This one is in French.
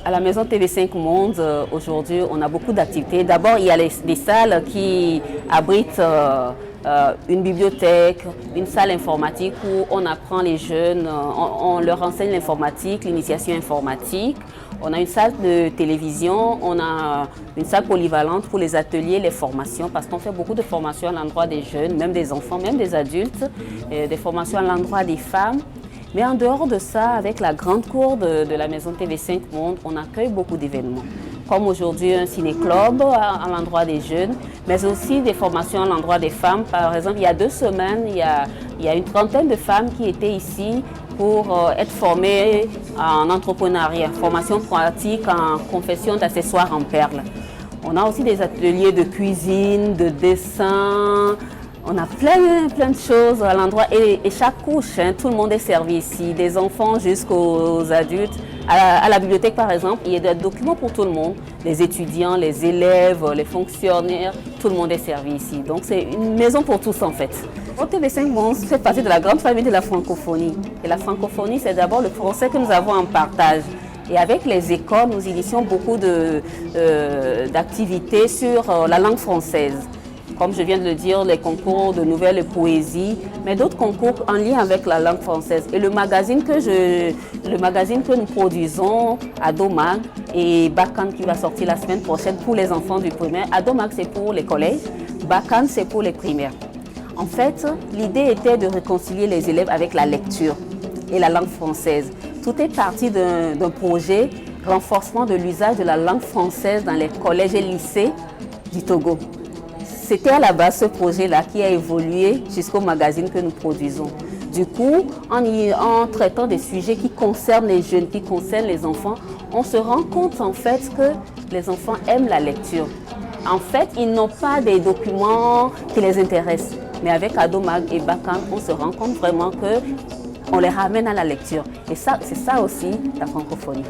À la maison TV5 Monde, aujourd'hui, on a beaucoup d'activités. D'abord, il y a des salles qui abritent une bibliothèque, une salle informatique où on apprend les jeunes, on leur enseigne l'informatique, l'initiation informatique. On a une salle de télévision, on a une salle polyvalente pour les ateliers, les formations, parce qu'on fait beaucoup de formations à l'endroit des jeunes, même des enfants, même des adultes, des formations à l'endroit des femmes. Mais en dehors de ça, avec la grande cour de la maison TV5 Monde, on accueille beaucoup d'événements. Comme aujourd'hui un ciné-club à l'endroit des jeunes, mais aussi des formations à l'endroit des femmes. Par exemple, il y a 2 semaines, il y a une trentaine de femmes qui étaient ici pour être formées en entrepreneuriat, formation pratique en confection d'accessoires en perles. On a aussi des ateliers de cuisine, de dessin. On a plein de choses à l'endroit et chaque couche, tout le monde est servi ici, des enfants jusqu'aux adultes. À la bibliothèque par exemple, il y a des documents pour tout le monde, les étudiants, les élèves, les fonctionnaires, tout le monde est servi ici. Donc c'est une maison pour tous en fait. TV5 Monde fait partie de la grande famille de la francophonie. Et la francophonie, c'est d'abord le français que nous avons en partage. Et avec les écoles, nous initions beaucoup d'activités sur la langue française. Comme je viens de le dire, les concours de nouvelles et poésie, mais d'autres concours en lien avec la langue française. Et le magazine que nous produisons, Adomag, et Bakan qui va sortir la semaine prochaine pour les enfants du primaire. Adomag, c'est pour les collèges, Bakan, c'est pour les primaires. En fait, l'idée était de réconcilier les élèves avec la lecture et la langue française. Tout est parti d'un projet renforcement de l'usage de la langue française dans les collèges et lycées du Togo. C'était à la base ce projet-là qui a évolué jusqu'au magazine que nous produisons. Du coup, en traitant des sujets qui concernent les jeunes, qui concernent les enfants, on se rend compte en fait que les enfants aiment la lecture. En fait, ils n'ont pas des documents qui les intéressent. Mais avec Adomag et Bakan, on se rend compte vraiment qu'on les ramène à la lecture. Et ça, c'est ça aussi la francophonie.